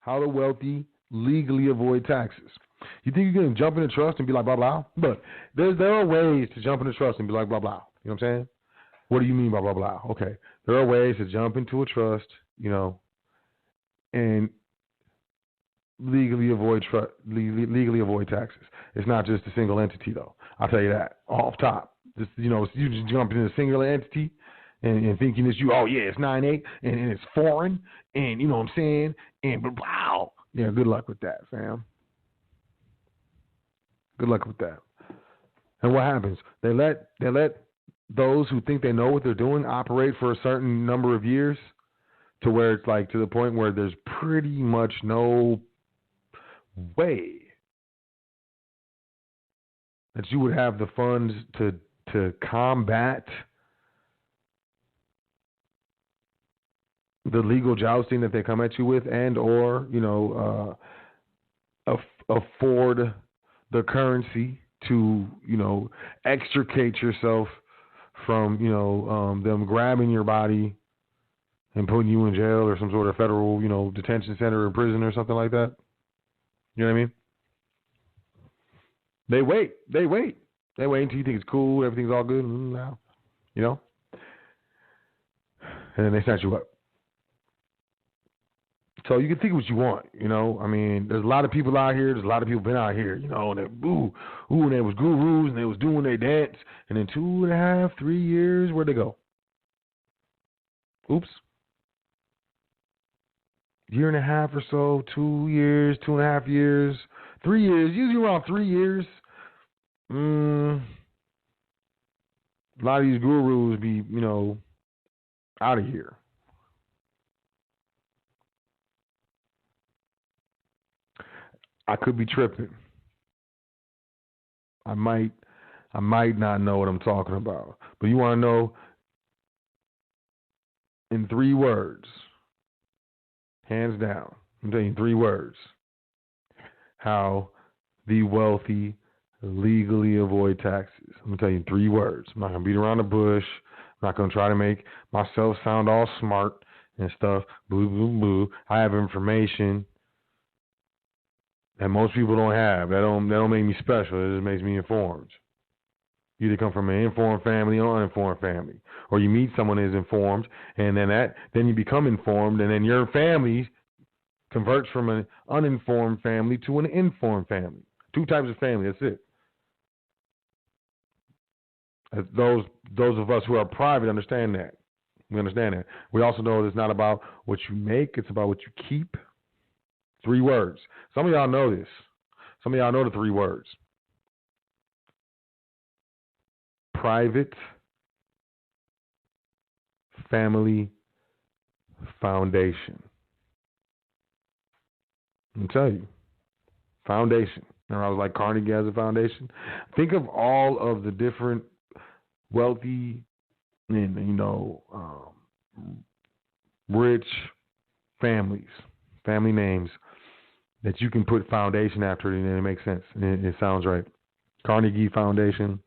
How the wealthy legally avoid taxes. You think you can jump in a trust and be like, blah, blah? But there are ways to jump in a trust and be like, blah, blah. You know what I'm saying? What do you mean by blah, blah? Okay. There are ways to jump into a trust, and legally avoid taxes. It's not just a single entity, though. I'll tell you that off top. Just, you just jump into a singular entity and thinking it's you. Oh yeah, it's 9/8 and it's foreign, and you know what I'm saying. And but wow, yeah. Good luck with that, fam. Good luck with that. And what happens? They let those who think they know what they're doing operate for a certain number of years, to where it's like to the point where there's pretty much no way that you would have the funds to combat the legal jousting that they come at you with, and or afford the currency to extricate yourself from them grabbing your body and putting you in jail or some sort of federal detention center or prison or something like that. You know what I mean? They wait until you think it's cool, everything's all good now, and then they snatch you up. So you can think what you want, I mean, there's a lot of people out here. There's a lot of people been out here, and they and they was gurus and they was doing their dance, and in 2.5, 3 years, where'd they go? Oops. Year and a half or so, 2 years, 2.5 years, 3 years, usually around 3 years. A lot of these gurus be, out of here. I could be tripping. I might not know what I'm talking about. But you want to know in 3 words, hands down, I'm telling you 3 words, how the wealthy legally avoid taxes. I'm going to tell you 3 words. I'm not going to beat around the bush. I'm not going to try to make myself sound all smart and stuff. Boo, boo, boo. I have information that most people don't have. That don't make me special. It just makes me informed. You either come from an informed family or uninformed family, or you meet someone who's informed, and then you become informed, and then your family converts from an uninformed family to an informed family. 2 types of family. That's it. Those of us who are private understand that. We understand that. We also know it's not about what you make; it's about what you keep. 3 words. Some of y'all know this. Some of y'all know the 3 words. Private Family Foundation. I'll tell you. Foundation. Remember I was like Carnegie has a foundation? Think of all of the different wealthy and, rich families, family names that you can put foundation after it, and it makes sense. It sounds right. Carnegie Foundation,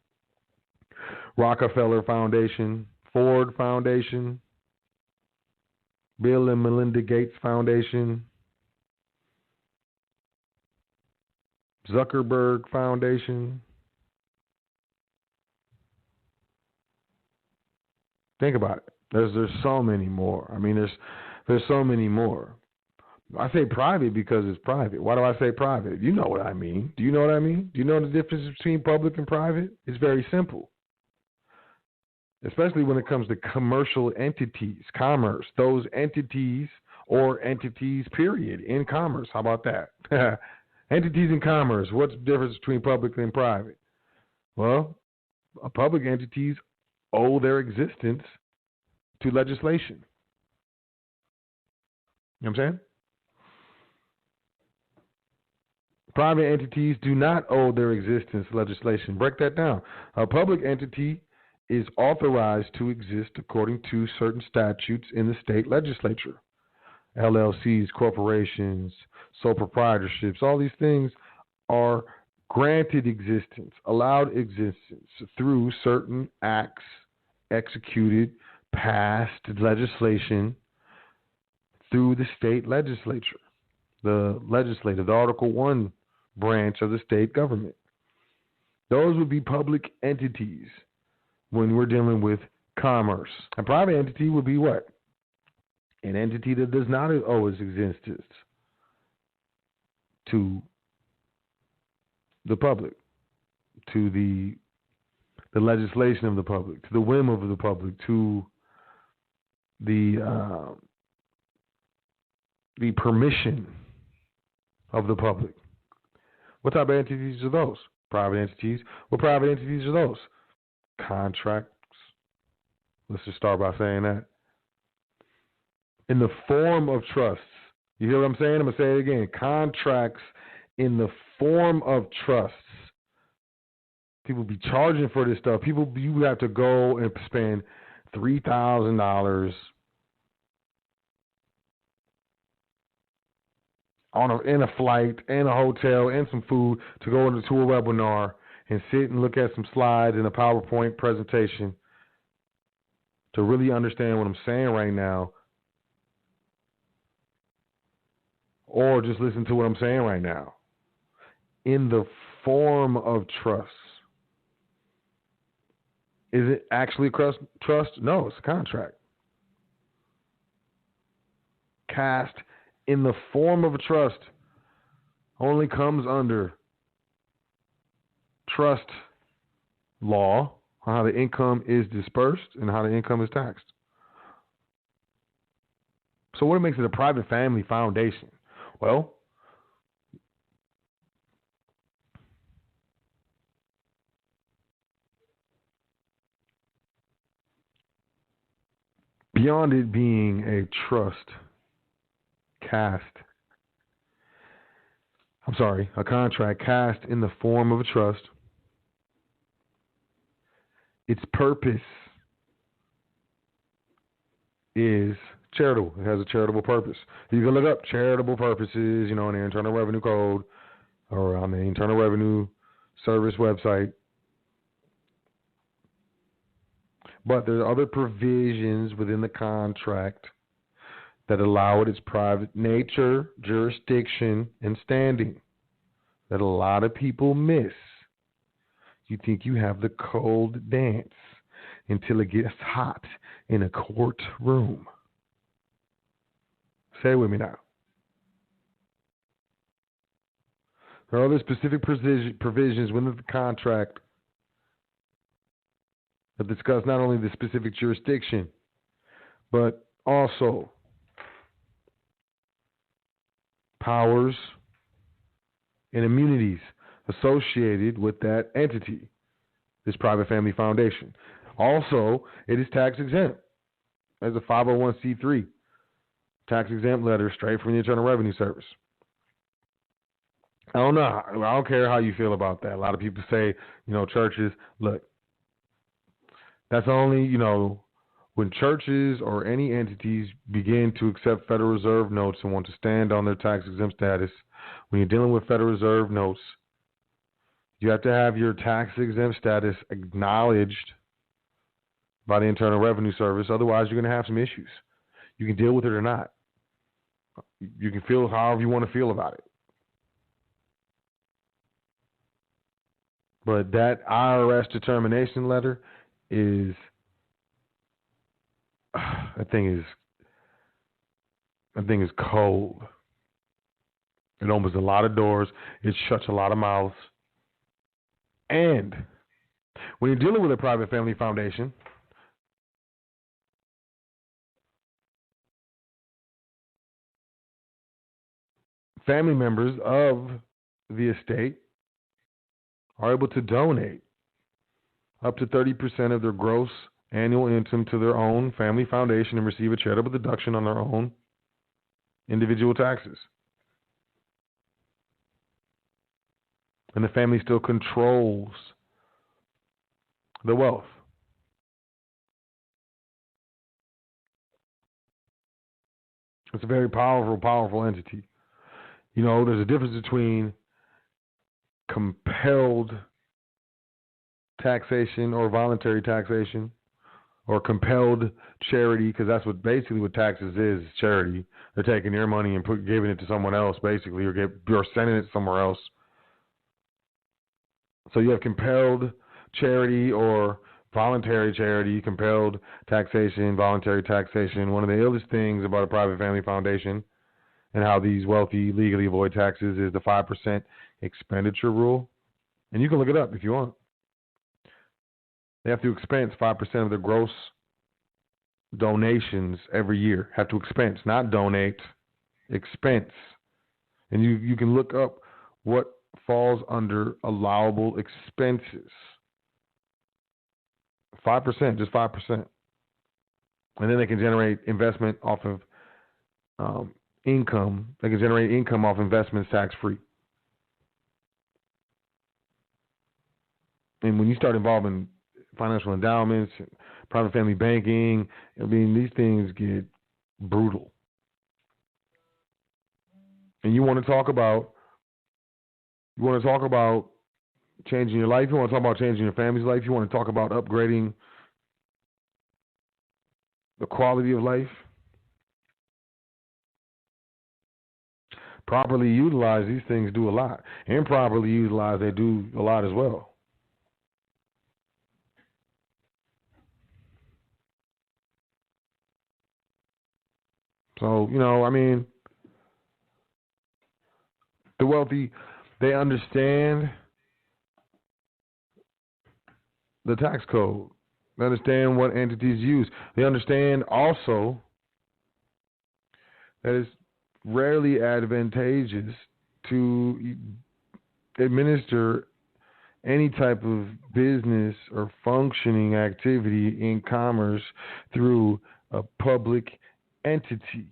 Rockefeller Foundation, Ford Foundation, Bill and Melinda Gates Foundation, Zuckerberg Foundation. Think about it. There's so many more. I mean, there's so many more. I say private because it's private. Why do I say private? You know what I mean. Do you know what I mean? Do you know the difference between public and private? It's very simple. Especially when it comes to commercial entities, commerce, those entities or entities, period, in commerce. How about that? Entities in commerce. What's the difference between public and private? Well, public entities owe their existence to legislation. You know what I'm saying? Private entities do not owe their existence to legislation. Break that down. A public entity is authorized to exist according to certain statutes in the state legislature. LLCs, corporations, sole proprietorships, all these things are granted existence, allowed existence through certain acts executed, passed legislation through the state legislature. the legislative, the Article 1 branch of the state government. Those would be public entities when we're dealing with commerce. A private entity would be what? An entity that does not owe its existence to the public, to the legislation of the public, to the whim of the public, to the permission of the public. What type of entities are those? Private entities. What private entities are those? Contracts. Let's just start by saying that. In the form of trusts. You hear what I'm saying? I'm going to say it again. Contracts in the form of trusts. People be charging for this stuff. You have to go and spend $3,000 in a flight and a hotel and some food to go into a webinar and sit and look at some slides and a PowerPoint presentation to really understand what I'm saying right now, or just listen to what I'm saying right now. In the form of trust. Is it actually a trust? No, it's a contract. Cast in the form of a trust only comes under trust law, how the income is dispersed and how the income is taxed. So what makes it a private family foundation? Well, beyond it being a contract cast in the form of a trust, its purpose is charitable. It has a charitable purpose. You can look up charitable purposes, in the Internal Revenue Code or on the Internal Revenue Service website. But there are other provisions within the contract that allow it its private nature, jurisdiction, and standing that a lot of people miss. You think you have the cold dance until it gets hot in a courtroom. Say it with me now. There are other specific provisions within the contract that discuss not only the specific jurisdiction, but also powers and immunities associated with that entity, this private family foundation. Also, it is tax exempt as a 501c3, tax exempt letter straight from the Internal Revenue Service. I don't care how you feel about that. A lot of people say, churches, look, that's only, when churches or any entities begin to accept Federal Reserve notes and want to stand on their tax exempt status. When you're dealing with Federal Reserve notes, you have to have your tax exempt status acknowledged by the Internal Revenue Service. Otherwise, you're going to have some issues. You can deal with it or not. You can feel however you want to feel about it. But that IRS determination letter is, that thing is cold. It opens a lot of doors. It shuts a lot of mouths. And when you're dealing with a private family foundation, family members of the estate are able to donate up to 30% of their gross annual income to their own family foundation and receive a charitable deduction on their own individual taxes. And the family still controls the wealth. It's a very powerful entity. There's a difference between compelled taxation or voluntary taxation or compelled charity, because that's what basically what taxes is charity. They're taking your money and giving it to someone else, basically, or sending it somewhere else. So you have compelled charity or voluntary charity, compelled taxation, voluntary taxation. One of the illest things about a private family foundation and how these wealthy legally avoid taxes is the 5% expenditure rule. And you can look it up if you want. They have to expense 5% of their gross donations every year. Have to expense, not donate, expense. And you can look up what falls under allowable expenses. 5%, just 5%. And then they can generate investment off of income. They can generate income off investments tax-free. And when you start involving financial endowments, private family banking, I mean, these things get brutal. And you want to talk about changing your life, you want to talk about changing your family's life, you want to talk about upgrading the quality of life. Properly utilized, these things do a lot. Improperly utilized, they do a lot as well. So, I mean, the wealthy, they understand the tax code. They understand what entities use. They understand also that it's rarely advantageous to administer any type of business or functioning activity in commerce through a public entity.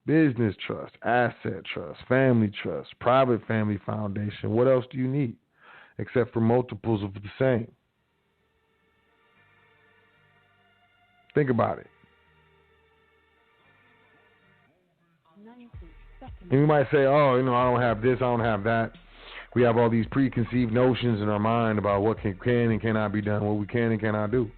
Business trust, asset trust, family trust, private family foundation. What else do you need except for multiples of the same? Think about it. And you might say, oh, I don't have this, I don't have that. We have all these preconceived notions in our mind about what can and cannot be done, what we can and cannot do.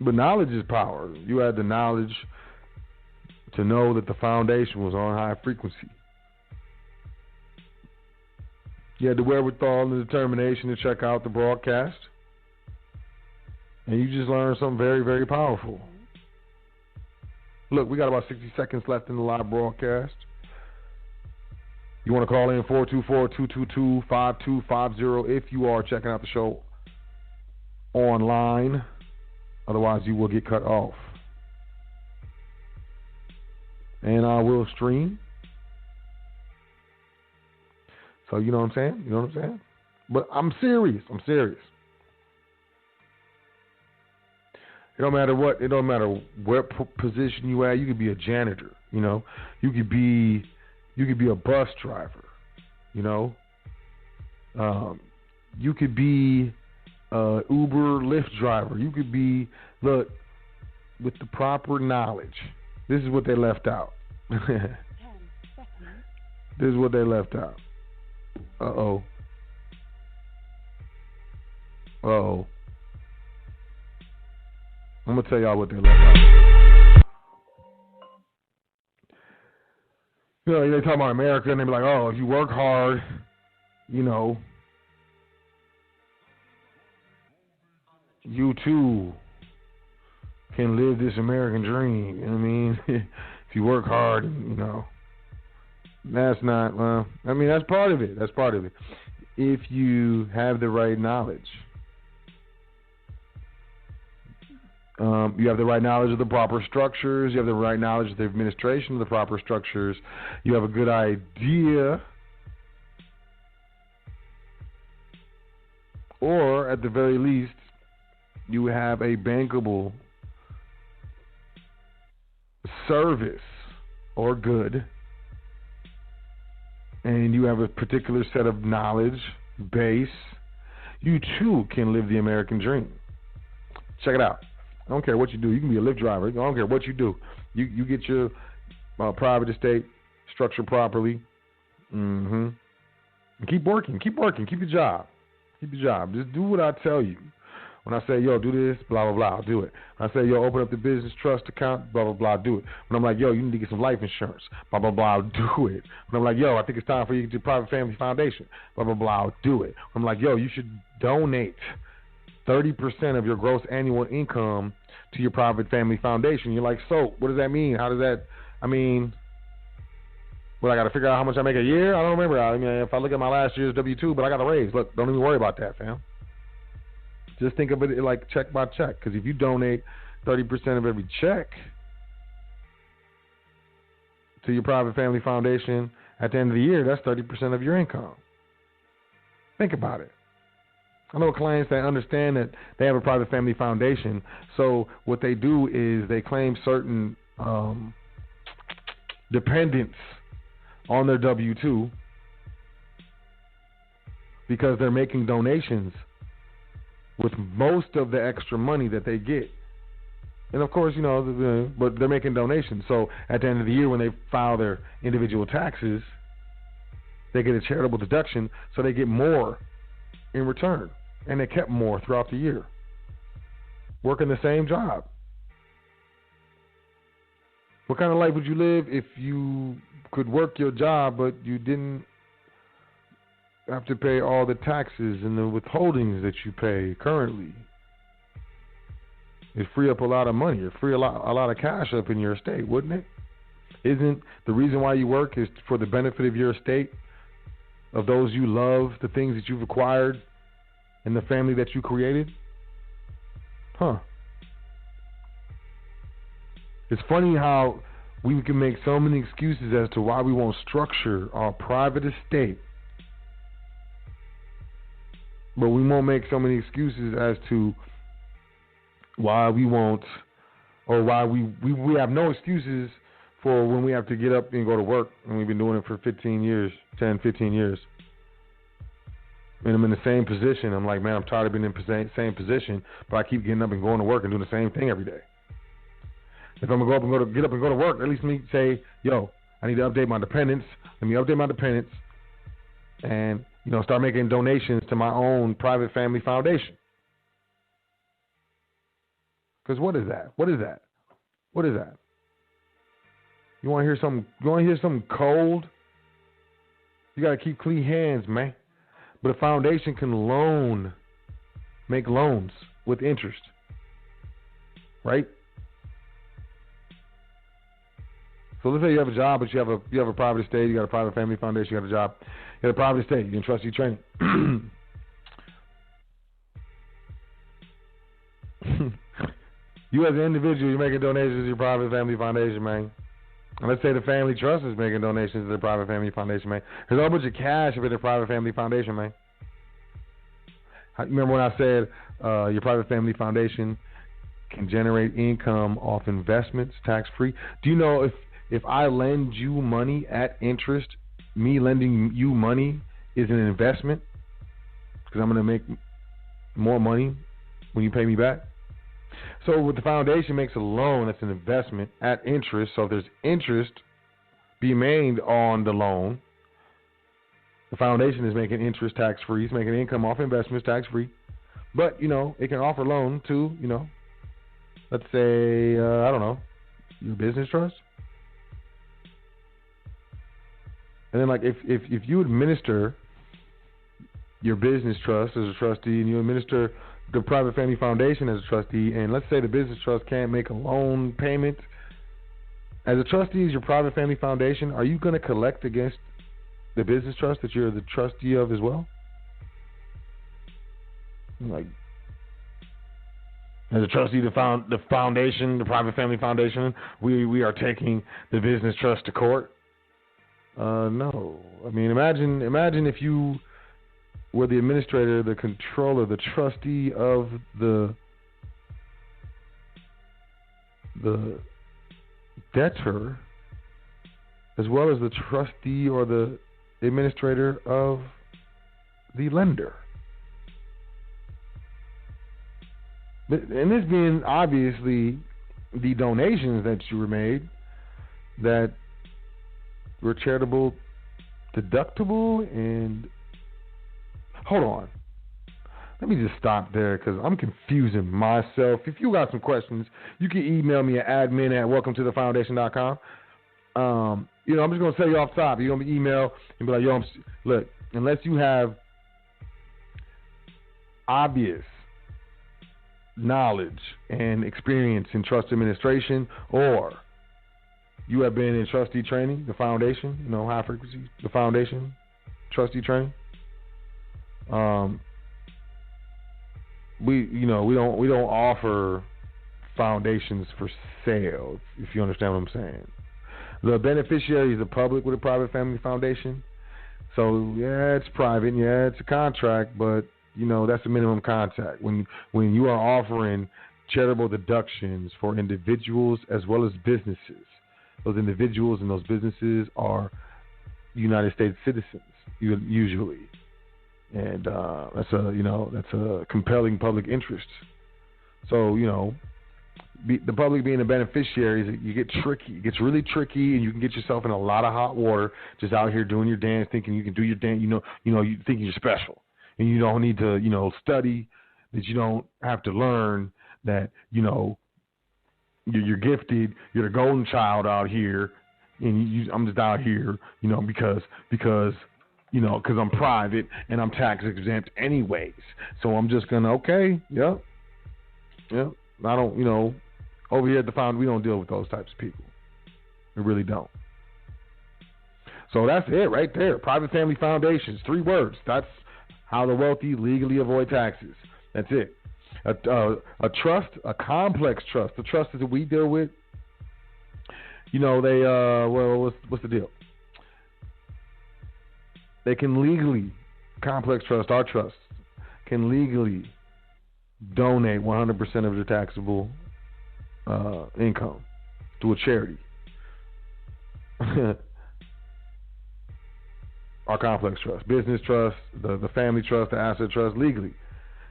But knowledge is power. You had the knowledge to know that the foundation was on high frequency. You had the wherewithal and the determination to check out the broadcast. And you just learned something very, very powerful. Look, we got about 60 seconds left in the live broadcast. You want to call in 424-222-5250 if you are checking out the show online. Otherwise, you will get cut off. And I will stream. So, you know what I'm saying? But I'm serious. It don't matter what position you at. You could be a janitor, You could be a bus driver, You could be Uber, Lyft driver. You could be, look, with the proper knowledge. This is what they left out. This is what they left out. Uh-oh. I'm going to tell y'all what they left out. They talk about America, and they be like, oh, if you work hard, you too can live this American dream. You know what I mean? If you work hard, that's not, that's part of it. If you have the right knowledge. You have the right knowledge of the proper structures. You have the right knowledge of the administration of the proper structures. You have a good idea. Or, at the very least, you have a bankable service or good. And you have a particular set of knowledge base. You, too, can live the American dream. Check it out. I don't care what you do. You can be a Lyft driver. I don't care what you do. You get your private estate structured properly. And keep working. Keep your job. Keep your job. Just do what I tell you. When I say, yo, do this, blah, blah, blah, I'll do it. When I say, yo, open up the business trust account, blah, blah, blah, I'll do it. When I'm like, yo, you need to get some life insurance, blah, blah, blah, I'll do it. When I'm like, yo, I think it's time for you to get your private family foundation, blah, blah, blah, I'll do it. When I'm like, yo, you should donate 30% of your gross annual income to your private family foundation. You're like, so, what does that mean? How does that, I mean, well, I got to figure out how much I make a year? I don't remember. I mean, if I look at my last year's W-2, but I got a raise. Look, don't even worry about that, fam. Just think of it like check by check. Because if you donate 30% of every check to your private family foundation at the end of the year, that's 30% of your income. Think about it. I know clients that understand that they have a private family foundation. So what they do is they claim certain dependents on their W-2 because they're making donations with most of the extra money that they get. And of course, but they're making donations. So at the end of the year when they file their individual taxes, they get a charitable deduction, so they get more in return. And they kept more throughout the year, working the same job. What kind of life would you live if you could work your job, but you didn't have to pay all the taxes and the withholdings that you pay currently? It'd free up a lot of money. It'd free a lot of cash up in your estate, wouldn't it? Isn't the reason why you work is for the benefit of your estate, of those you love, the things that you've acquired, and the family that you created? Huh. It's funny how we can make so many excuses as to why we won't structure our private estate, but we won't make so many excuses as to why we won't, or why we have no excuses for when we have to get up and go to work, and we've been doing it for 15 years, 10, 15 years. And I'm in the same position. I'm like, man, I'm tired of being in the same position, but I keep getting up and going to work and doing the same thing every day. If I'm going to get up and go to work, at least me say, yo, I need to update my dependents. Let me update my dependents and, start making donations to my own private family foundation. Because what is that? What is that? What is that? You want to hear something? You want to hear something cold? You got to keep clean hands, man. But a foundation can make loans with interest, right? So let's say you have a job, but you have a private estate, you got a private family foundation, you got a job, you got a private estate, you can trust your training. You as an individual, you're making donations to your private family foundation, man. And let's say the family trust is making donations to the private family foundation, man. There's a whole bunch of cash up in the private family foundation, man. Remember when I said your private family foundation can generate income off investments tax-free? Do you know if I lend you money at interest, me lending you money is an investment because I'm going to make more money when you pay me back? So what the foundation makes a loan, that's an investment at interest. So if there's interest being made on the loan, the foundation is making interest tax-free. It's making income off investments tax-free. But, it can offer loan to, let's say, I don't know, your business trust. And then, like, if you administer your business trust as a trustee and you administer the private family foundation as a trustee, and let's say the business trust can't make a loan payment, as a trustee as your private family foundation, are you going to collect against the business trust that you're the trustee of as well? Like, as a trustee of the foundation, the private family foundation, we are taking the business trust to court? No. I mean, imagine if you were the administrator, the controller, the trustee of the debtor, as well as the trustee or the administrator of the lender. And this being obviously the donations that you were made that were charitable deductible and hold on. Let me just stop there because I'm confusing myself. If you got some questions, you can email me at admin@welcometothefoundation.com. I'm just going to tell you off top. You're going to email and be like, yo, look, unless you have obvious knowledge and experience in trust administration, or you have been in trustee training, the foundation, high frequency, the foundation, trustee training. We don't offer foundations for sale, if you understand what I'm saying. The beneficiary is the public with a private family foundation. So yeah, it's private, yeah, it's a contract, but that's a minimum contract. When you are offering charitable deductions for individuals as well as businesses, those individuals and those businesses are United States citizens usually, and that's a compelling public interest. So the public being the beneficiaries, you get tricky. It gets really tricky, and you can get yourself in a lot of hot water just out here doing your dance, thinking you can do your dance. You think you're special, and you don't need to study. That you don't have to learn that you're gifted. You're the golden child out here, and I'm just out here, because I'm private and I'm tax exempt anyways. So I'm just gonna yep. I don't, over here at the Found, we don't deal with those types of people. We really don't. So that's it right there. Private family foundations, 3 words. That's how the wealthy legally avoid taxes. That's it. A trust, a complex trust. The trusts that we deal with, they what's the deal? They can legally, complex trust, our trusts, can legally donate 100% of their taxable income to a charity. Our complex trust, business trust, the family trust, the asset trust, legally.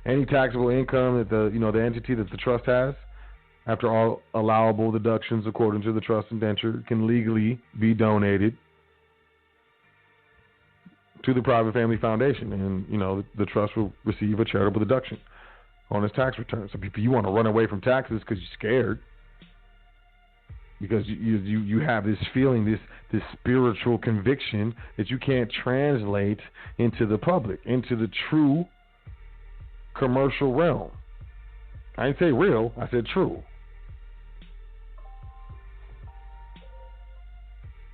Any taxable income that the entity that the trust has, after all allowable deductions according to the trust indenture, can legally be donated to the private family foundation, and the trust will receive a charitable deduction on its tax return. So people, you want to run away from taxes because you're scared, because you have this feeling, this spiritual conviction that you can't translate into the public, into the true commercial realm. I didn't say real, I said true.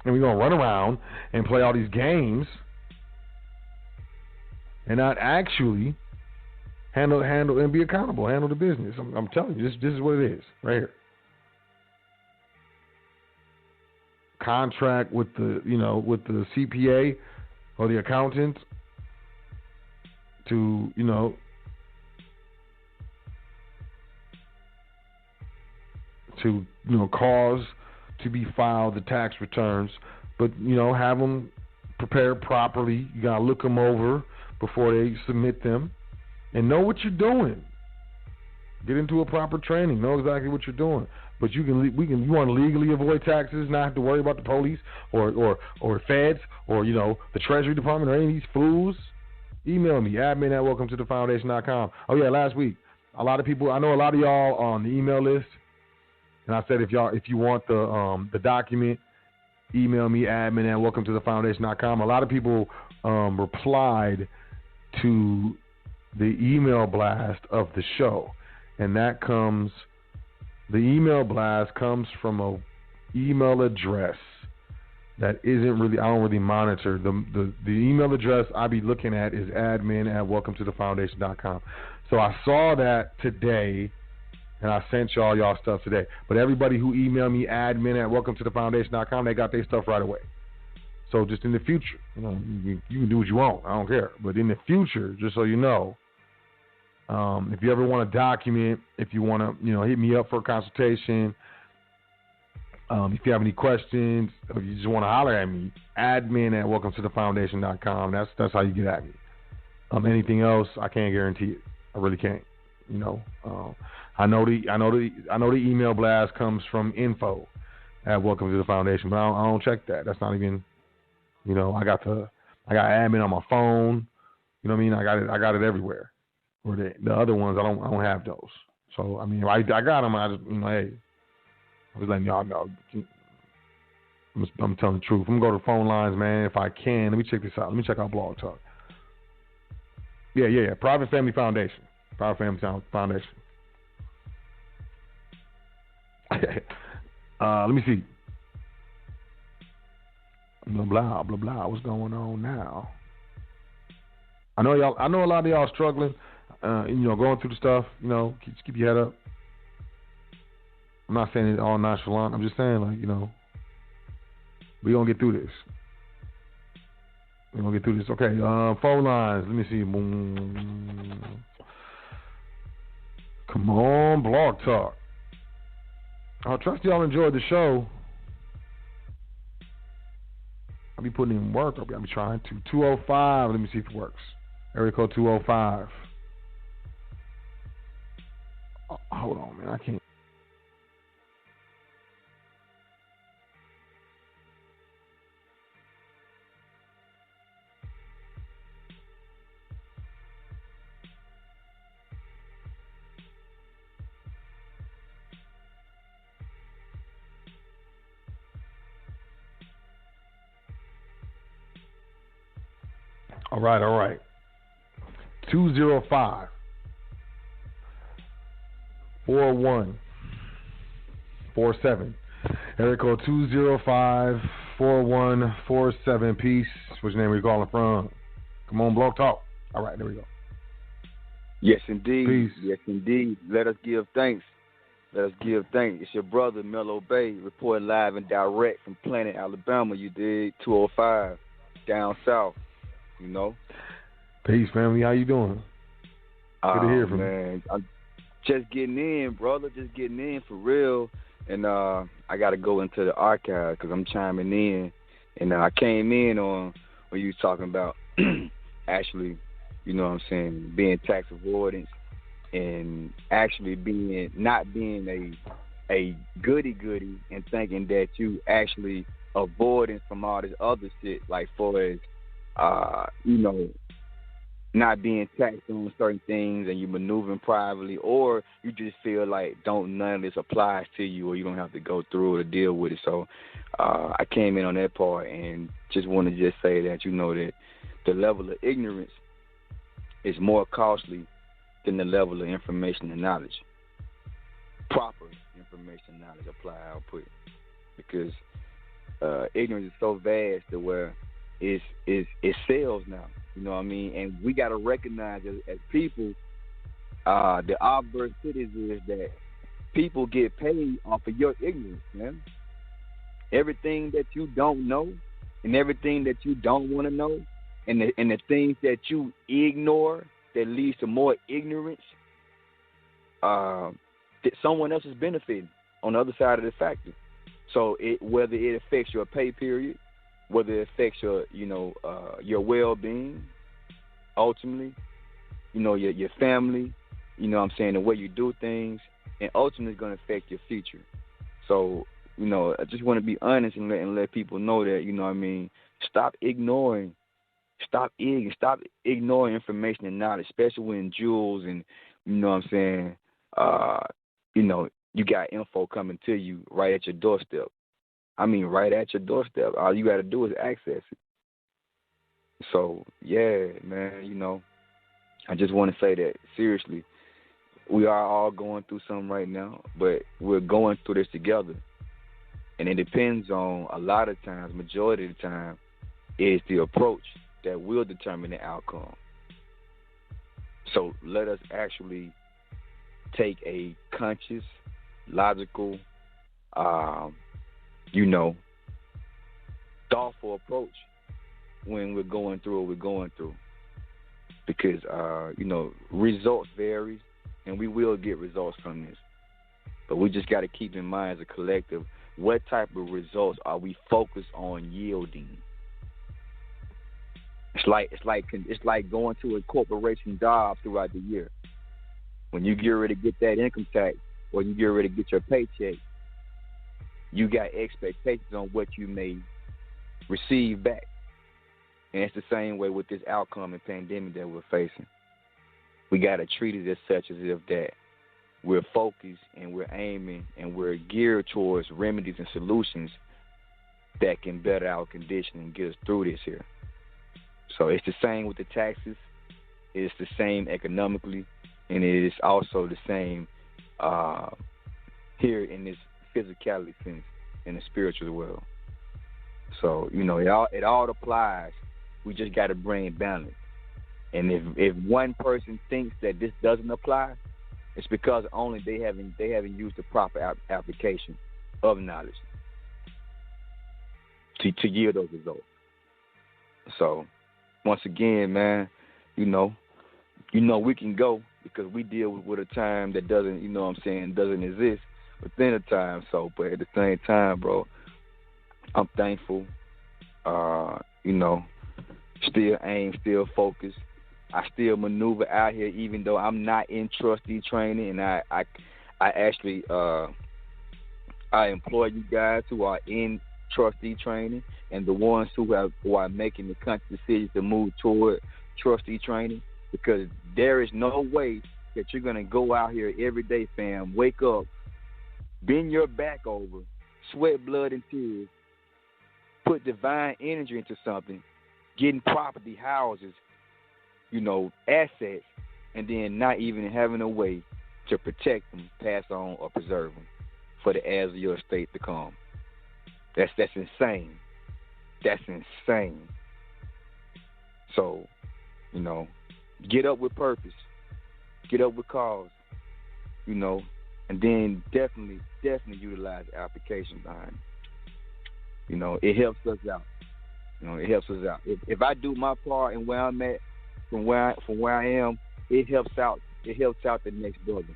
And we're going to run around and play all these games and not actually handle and be accountable, handle the business. I'm telling you, this is what it is right here. Contract with the CPA or the accountant to cause to be filed the tax returns, but have them prepared properly. You gotta look them over before they submit them, and know what you're doing. Get into a proper training. Know exactly what you're doing. But you want to legally avoid taxes, not have to worry about the police or feds or the Treasury Department or any of these fools. Email me, admin@welcometothefoundation.com. Oh yeah, last week, a lot of people, I know a lot of y'all on the email list, and I said if you want the document, email me, admin@welcometothefoundation.com. A lot of people replied to the email blast of the show, and the email blast comes from a email address that isn't really, I don't really monitor. The email address I be looking at is admin@welcometothefoundation.com. So I saw that today, and I sent y'all stuff today. But everybody who emailed me, admin@welcometothefoundation.com, they got their stuff right away. So just in the future, you can do what you want. I don't care. But in the future, just so you know, if you ever want a document, if you want to, hit me up for a consultation, if you have any questions, if you just want to holler at me, admin@welcometothefoundation.com. That's how you get at me. Anything else, I can't guarantee it. I really can't. I know the email blast comes from info@welcometothefoundation, but I don't check that. That's not even, I got admin on my phone. You know what I mean? I got it everywhere. Or the other ones, I don't have those. So I mean, I got them. I just, hey, I was letting y'all know. I'm telling the truth. I'm gonna go to the phone lines, man. If I can, let me check this out. Let me check out Blog Talk. Yeah. Private Family Foundation. Private Family Foundation. Let me see. Blah blah blah blah. What's going on now? I know a lot of y'all struggling. Going through the stuff. Just keep your head up. I'm not saying it all nonchalant. I'm just saying, we're gonna get through this. Okay. Phone lines. Let me see. Come on, Blog Talk. I trust y'all enjoyed the show. I'll be putting in work. I'll be trying to. 205. Let me see if it works. Area code 205. Hold on, man. I can't. All right. 205 4147. Area code 205 4147. Peace. What's your name? Where you calling from? Come on, Blog Talk. All right, there we go. Yes, indeed. Peace. Yes, indeed. Let us give thanks. It's your brother, Mellow Bay, reporting live and direct from Planet, Alabama. You did 205 down south. Peace, family. How you doing? Good to hear from you. Man, I'm just getting in, brother. Just getting in for real. And I got to go into the archive because I'm chiming in. And I came in on when you was talking about actually, being tax avoidance and actually not being a goody and thinking that you actually avoiding from all this other shit, like for as not being taxed on certain things and you maneuvering privately, or you just feel like none of this applies to you, or you don't have to go through it or deal with it. So I came in on that part and just want to just say that that the level of ignorance is more costly than the level of information and knowledge. Proper information and knowledge apply, I'll put it. Because ignorance is so vast to where it sells now. You know what I mean? And we got to recognize as people, the obverse to this is that people get paid off of your ignorance, man. Everything that you don't know and everything that you don't want to know and the things that you ignore that leads to more ignorance, that someone else is benefiting on the other side of the factor. So whether it affects your pay period, whether it affects your well-being, ultimately, your family, the way you do things, and ultimately it's going to affect your future. So, I just want to be honest and let people know that, stop ignoring information and knowledge, especially when jewels and, you got info coming to you right at your doorstep. Right at your doorstep. All you got to do is access it. So, yeah, man, I just want to say that, seriously, we are all going through something right now, but we're going through this together. And it depends on, a lot of times, majority of the time, is the approach that will determine the outcome. So let us actually take a conscious, logical, thoughtful approach when we're going through what we're going through. Because, results vary, and we will get results from this. But we just got to keep in mind as a collective, what type of results are we focused on yielding? It's like going to a corporation job throughout the year. When you get ready to get that income tax or you get ready to get your paycheck, you got expectations on what you may receive back. And it's the same way with this outcome and pandemic that we're facing. We got to treat it as such as if that we're focused and we're aiming and we're geared towards remedies and solutions that can better our condition and get us through this here. So it's the same with the taxes. It's the same economically, and it is also the same here in this physicality sense in the spiritual world. So, it all applies. We just got to bring balance. And if one person thinks that this doesn't apply, it's because only they haven't used the proper application of knowledge to yield those results. So, once again, man, we can go because we deal with a time that doesn't, doesn't exist within a time. So, but at the same time, bro, I'm thankful. Still aim, still focus. I still maneuver out here, even though I'm not in trustee training, and I actually I employ you guys who are in trustee training and the ones who are making the conscious decisions to move toward trustee training, because there is no way that you're gonna go out here every day, fam, wake up, bend your back over, sweat, blood, and tears, put divine energy into something, getting property, houses, assets, and then not even having a way to protect them, pass on, or preserve them for the heirs of your estate to come. That's insane. That's insane. So, get up with purpose, get up with cause, and then definitely utilize the application behind it. It helps us out. It helps us out. If I do my part and where I'm at, from where I am, it helps out. It helps out the next brother,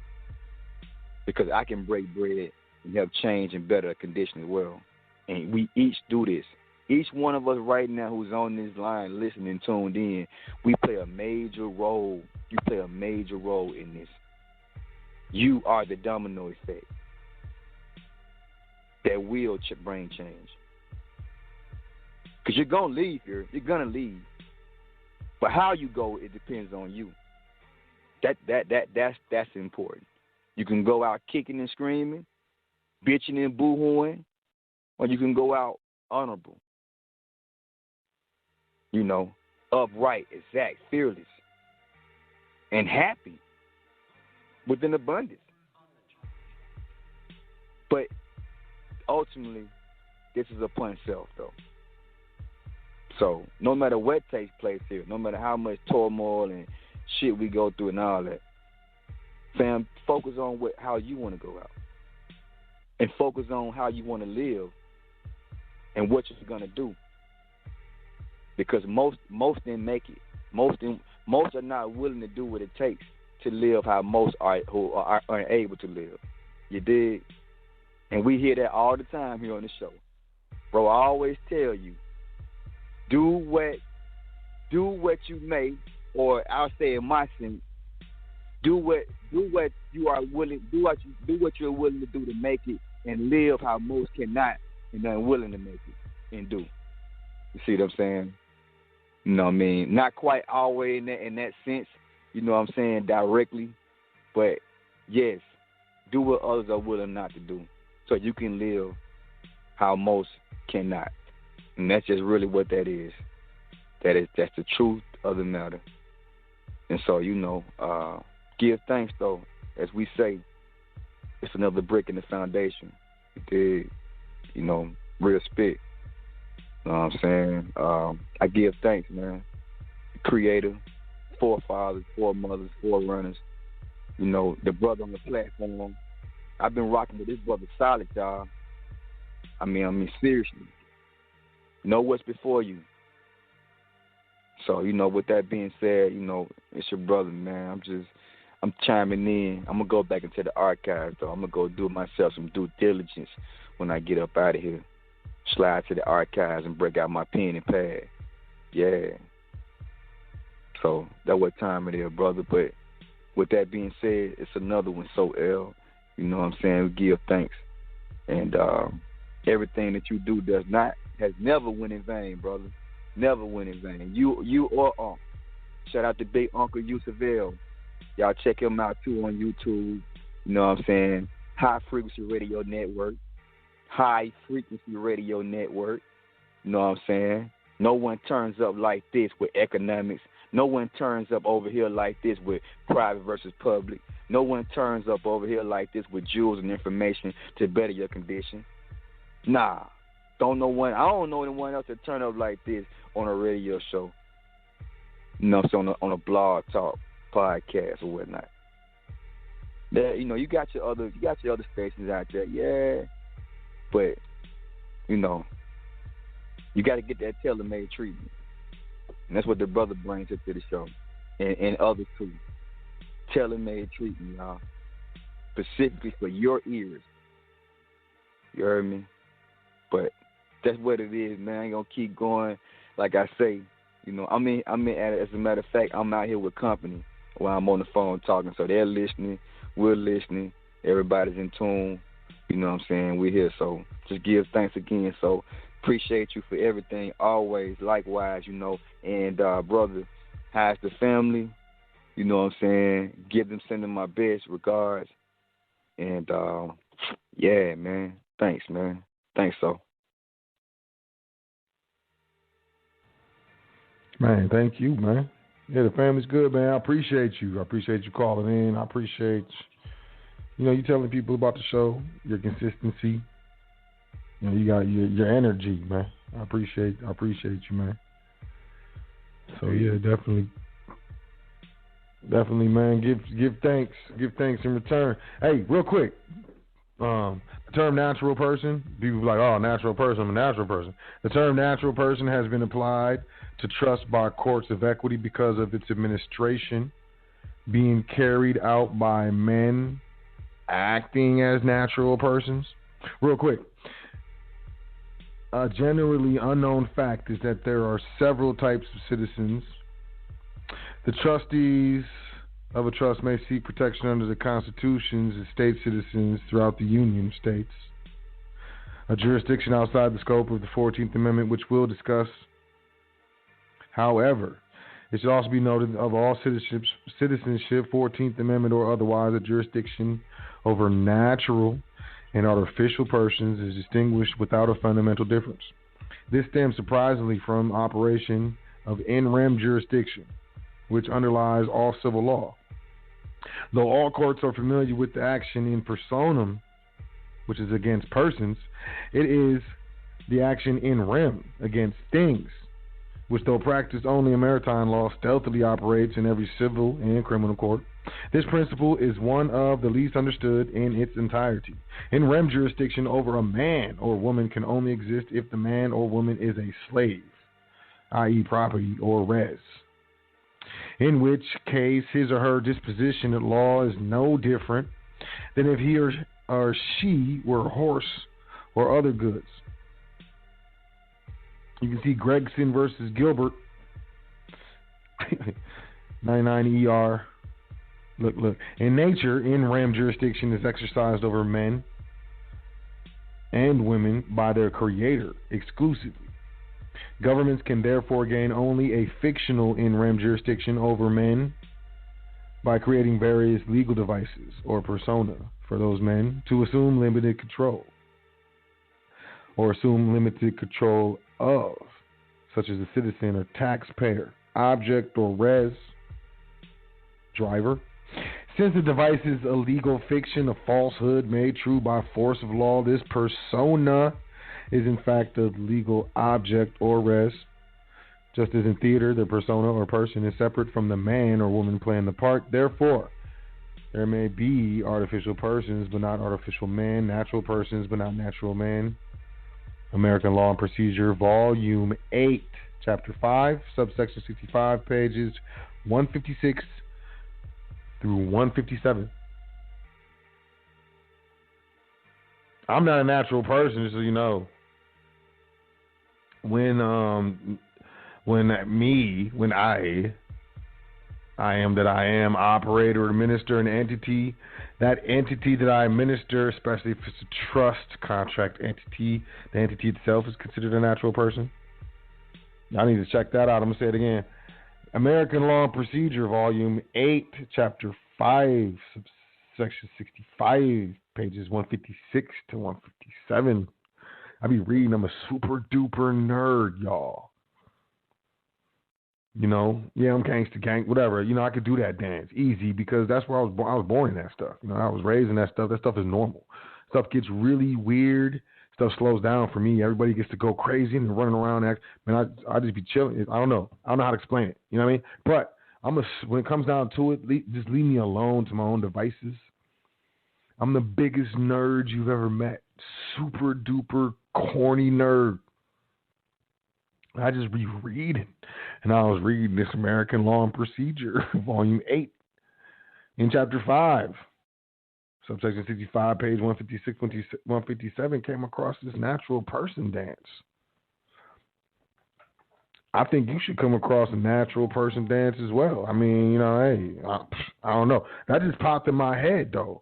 because I can break bread and help change and better a condition as well. And we each do this. Each one of us right now who's on this line, listening, tuned in, we play a major role. You play a major role in this. You are the domino effect that will bring change. Because you're going to leave here. You're going to leave. But how you go, it depends on you. That's important. You can go out kicking and screaming, bitching and boo-hooing, or you can go out honorable. Upright, exact, fearless, and happy with an abundance. But ultimately, this is upon self, though. So no matter what takes place here, no matter how much turmoil and shit we go through and all that, fam, focus on how you want to go out, and focus on how you want to live and what you're gonna do. Because most didn't make it. Most are not willing to do what it takes to live how most are who are unable to live. You dig? And we hear that all the time here on the show. Bro, I always tell you, do what you may, or I'll say in my sense, do what you are willing, do what you're willing to do to make it, and live how most cannot and are unwilling to make it and do. You see what I'm saying? You know what I mean? Not quite always in that sense, you know what I'm saying, directly, but yes, do what others are willing not to do, so you can live how most cannot. And that's just really what that is. That's the truth of the matter. And so, give thanks, though. As we say, it's another brick in the foundation. Real spit. You know what I'm saying? I give thanks, man. Creator, forefathers, foremothers, forerunners. The brother on the platform. I've been rocking with this brother solid, y'all. I mean, seriously. Know what's before you. So, with that being said, it's your brother, man. I'm chiming in. I'm going to go back into the archives, though. I'm going to go do myself some due diligence when I get up out of here. Slide to the archives and break out my pen and pad. Yeah. So, that's what time it is, brother. But with that being said, it's another one, so L. You know what I'm saying? We give thanks. And everything that you do has never went in vain, brother. Never went in vain. You or Unc. Shout out to Big Uncle Yusufel. Y'all check him out too on YouTube. You know what I'm saying? High Frequency Radio Network. High Frequency Radio Network. You know what I'm saying? No one turns up like this with economics. No one turns up over here like this with private versus public. No one turns up over here like this with jewels and information to better your condition. Nah. I don't know anyone else that turn up like this on a radio show. You know what I'm saying? On a blog talk podcast or whatnot. That, you got your other stations out there, yeah. But, you got to get that tailor-made treatment. And that's what the brother brings up to the show. And others too. Tailor-made treatment, y'all. Specifically for your ears. You heard me? But that's what it is, man. I ain't going to keep going. Like I say, as a matter of fact, I'm out here with company while I'm on the phone talking. So they're listening. We're listening. Everybody's in tune. You know what I'm saying? We're here. So just give thanks again. So appreciate you for everything. Always. Likewise, And, brother, how's the family? You know what I'm saying? Send them my best regards. And, yeah, man. Thanks, man. Thanks, so. Man, thank you, man. Yeah, the family's good, man. I appreciate you. I appreciate you calling in. I appreciate, you telling people about the show, your consistency. You got your energy, man. I appreciate you, man. So yeah, definitely, man. Give thanks in return. Hey, real quick, the term natural person. People be like, oh, natural person. I'm a natural person. The term natural person has been applied to trust by courts of equity because of its administration being carried out by men acting as natural persons. Real quick. A generally unknown fact is that there are several types of citizens. The trustees of a trust may seek protection under the constitutions of state citizens throughout the Union states. A jurisdiction outside the scope of the 14th Amendment, which we'll discuss. However, it should also be noted of all citizenship, 14th Amendment or otherwise, a jurisdiction over natural and artificial persons is distinguished without a fundamental difference. This stems surprisingly from operation of in rem jurisdiction, which underlies all civil law. Though all courts are familiar with the action in personam, which is against persons, it is the action in rem against things, which though practiced only in maritime law, stealthily operates in every civil and criminal court. This principle is one of the least understood in its entirety. In rem jurisdiction over a man or woman can only exist if the man or woman is a slave, i.e. property or res, in which case his or her disposition at law is no different than if he or she were a horse or other goods. You can see Gregson versus Gilbert, 99 ER. Look. In nature, in rem jurisdiction is exercised over men and women by their creator exclusively. Governments can therefore gain only a fictional in rem jurisdiction over men by creating various legal devices or persona for those men to assume limited control or assume limited control of, such as a citizen or taxpayer, object or res, driver. Since the device is a legal fiction, a falsehood made true by force of law, this persona is in fact a legal object or res. Just as in theater, the persona or person is separate from the man or woman playing the part. Therefore, there may be artificial persons but not artificial men, natural persons but not natural men. American Law and Procedure, Volume 8, Chapter 5, Subsection 65, pages 156 through 157. I'm not a natural person, just so you know. When I am that I am, operate or administer an entity, that entity that I administer, especially if it's a trust contract entity, the entity itself is considered a natural person. Y'all need to check that out. I'm going to say it again. American Law and Procedure, Volume 8, Chapter 5, Section 65, pages 156 to 157. I be reading. I'm a super duper nerd, y'all. You know, yeah, I'm gangsta gang, whatever. You know, I could do that dance easy because that's where I was born. I was born in that stuff. You know, I was raised in that stuff. That stuff is normal. Stuff gets really weird. Stuff slows down for me. Everybody gets to go crazy and running around. Man, I just be chilling. I don't know. I don't know how to explain it. You know what I mean? But when it comes down to it, just leave me alone to my own devices. I'm the biggest nerd you've ever met. Super duper corny nerd. I just be reading. And I was reading this American Law and Procedure, Volume 8, in Chapter 5. Subsection 65, page 156, 157, came across this natural person dance. I think you should come across a natural person dance as well. I mean, you know, hey, I don't know. That just popped in my head, though.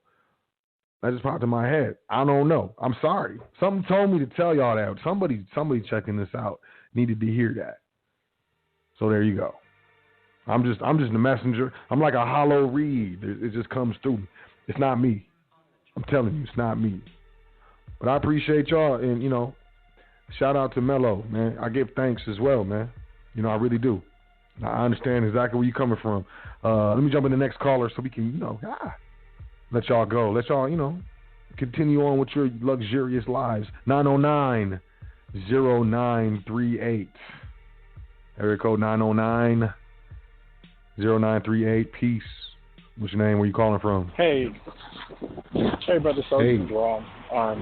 I don't know. I'm sorry. Something told me to tell y'all that. Somebody checking this out needed to hear that. So there you go. I'm just the messenger. I'm like a hollow reed. It just comes through. It's not me. I'm telling you, it's not me. But I appreciate y'all, and you know, shout out to Mello, man. I give thanks as well, man. You know, I really do. I understand exactly where you're coming from. Let me jump in the next caller so we can, you know, let y'all go. Let y'all, you know, continue on with your luxurious lives. 909-0938. Area code 909-0938. Peace. What's your name? Where you calling from? Hey, brother. So this is Ron. I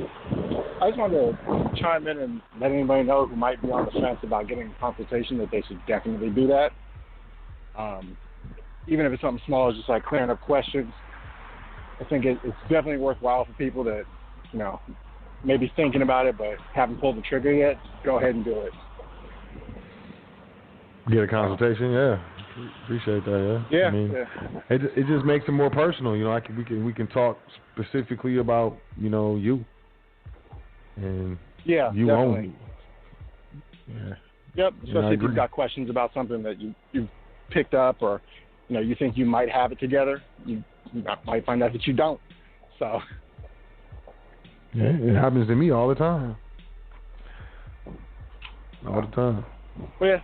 just wanted to chime in and let anybody know who might be on the fence about getting a consultation that they should definitely do that. Even if it's something small, it's just like clearing up questions. I think it's definitely worthwhile for people that, you know, maybe thinking about it but haven't pulled the trigger yet. Go ahead and do it. Get a consultation, yeah. Appreciate that, yeah. Yeah, I mean, yeah. It just makes it more personal, you know. We can talk specifically about, you know, you and you definitely. only. Yeah. Yep. Especially if you've got questions about something that you've picked up, or you know you think you might have it together, you might find out that you don't. So. Yeah, it happens to me all the time. All the time. Well, yeah.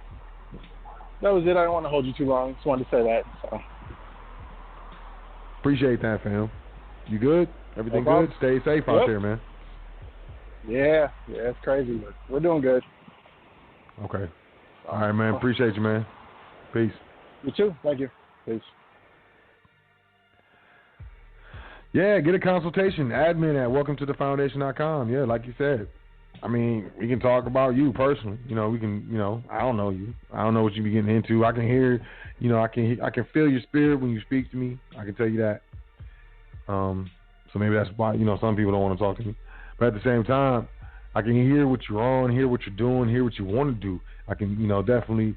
That was it. I don't want to hold you too long. Just wanted to say that. So. Appreciate that, fam. You good? Everything good? Stay safe out there, man. Yeah, it's crazy, but we're doing good. Okay. All right, man. Appreciate you, man. Peace. You too. Thank you. Peace. Yeah, get a consultation. Admin at welcometothefoundation.com. Yeah, like you said. I mean, we can talk about you personally. You know, we can, you know, I don't know you. I don't know what you be getting into. I can hear, you know, I can feel your spirit when you speak to me. I can tell you that. So maybe that's why, you know, some people don't want to talk to me. But at the same time, I can hear what you're on, hear what you're doing, hear what you want to do. I can, you know, definitely,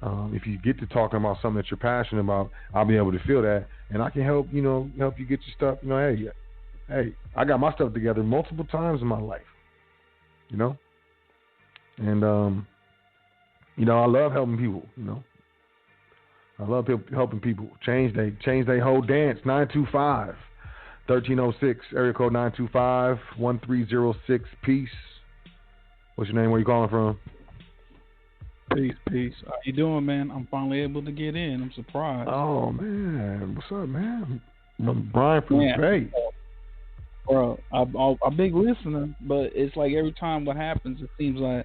if you get to talking about something that you're passionate about, I'll be able to feel that. And I can help you get your stuff. You know, hey, I got my stuff together multiple times in my life. You know, and you know, I love helping people. You know, I love helping people change they whole dance. 925-1306 area code 925-1306. Peace. What's your name? Where you calling from? Peace. How you doing, man? I'm finally able to get in. I'm surprised. Oh man, what's up, man? I'm Brian from the Bay. Bro, I'm a big listener, but it's like every time what happens, it seems like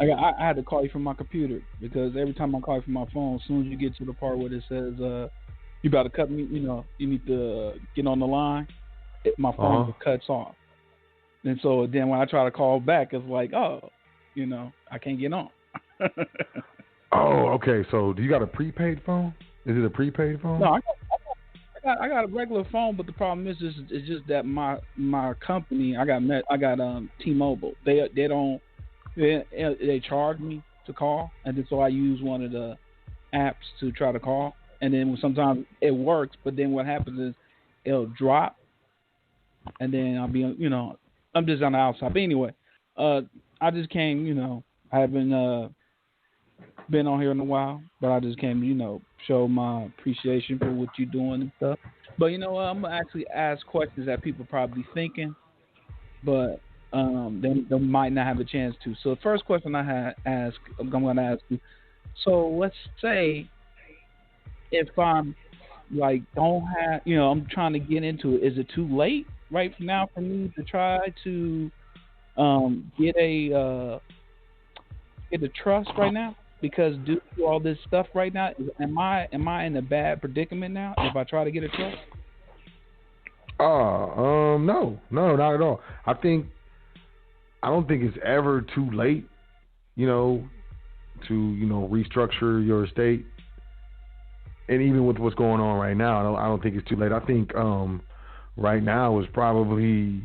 I had to call you from my computer, because every time I call you from my phone, as soon as you get to the part where it says you about to cut me, you know, you need to get on the line, my phone cuts off. And so then when I try to call back, it's like, oh, you know, I can't get on. Oh, okay. So do you got a prepaid phone? Is it a prepaid phone? No, I got a regular phone, but the problem is just that my company, I got T-Mobile. They charge me to call, and then so I use one of the apps to try to call, and then sometimes it works, but then what happens is it'll drop, and then I'll be, you know, I'm just on the outside. But anyway, I just came, you know, I've been been on here in a while, but I just came to, show my appreciation for what you're doing and stuff. But you know what? I'm gonna actually ask questions that people probably thinking, but they might not have a chance to. So the first question I'm gonna ask you. So let's say if I'm like don't have, I'm trying to get into it. Is it too late right now for me to try to get a trust right now? Because due to all this stuff right now, am I in a bad predicament now if I try to get a trust? No, not at all. I don't think it's ever too late, to restructure your estate. And even with what's going on right now, I don't think it's too late. I think right now is probably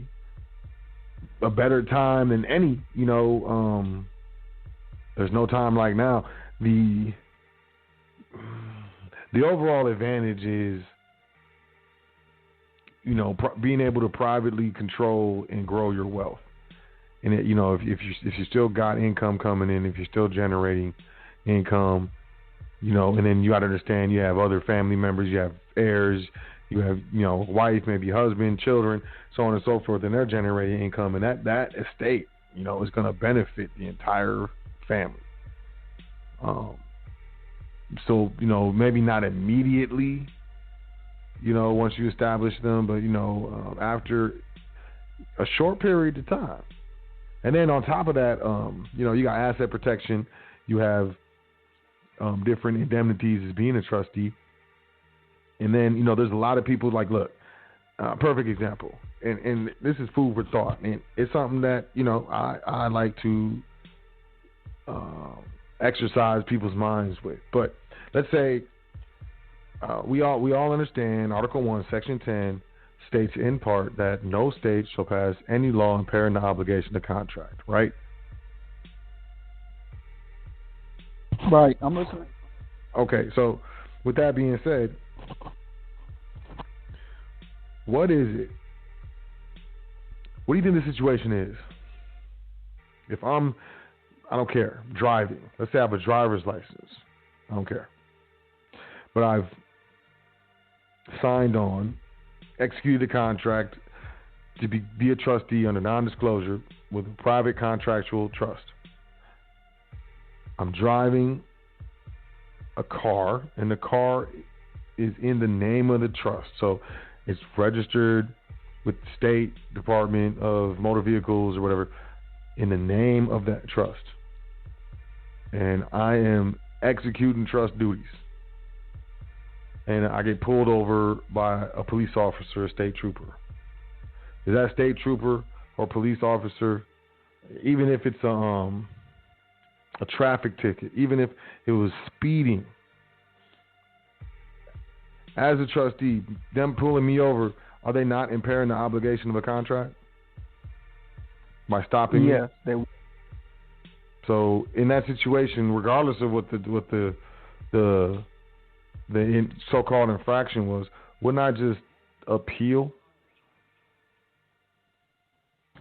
a better time than any. There's no time like now. The overall advantage is, being able to privately control and grow your wealth. And if you still got income coming in, if you're still generating income, and then you got to understand you have other family members, you have heirs, you have wife, maybe husband, children, so on and so forth, and they're generating income, and that estate, is going to benefit the entire family. So maybe not immediately, once you establish them, but after a short period of time. And then on top of that, you got asset protection, you have different indemnities as being a trustee. And then, there's a lot of people like, look, perfect example. And this is food for thought. And it's something that, I like to exercise people's minds with. But let's say we all understand Article 1, Section 10 states in part that no state shall pass any law impairing the obligation to contract, right? Right, I'm listening. Okay, so with that being said, what is it? What do you think the situation is? If I don't care, driving. Let's say I have a driver's license. I don't care. But I've signed on, executed a contract to be a trustee under non-disclosure with a private contractual trust. I'm driving a car, and the car is in the name of the trust. So it's registered with the State Department of Motor Vehicles or whatever in the name of that trust. And I am executing trust duties. And I get pulled over by a police officer, a state trooper. Is that state trooper or police officer, even if it's a traffic ticket, even if it was speeding, as a trustee, them pulling me over, are they not impairing the obligation of a contract by stopping me? Yes, they. So in that situation, regardless of what the so-called infraction was, wouldn't I just appeal?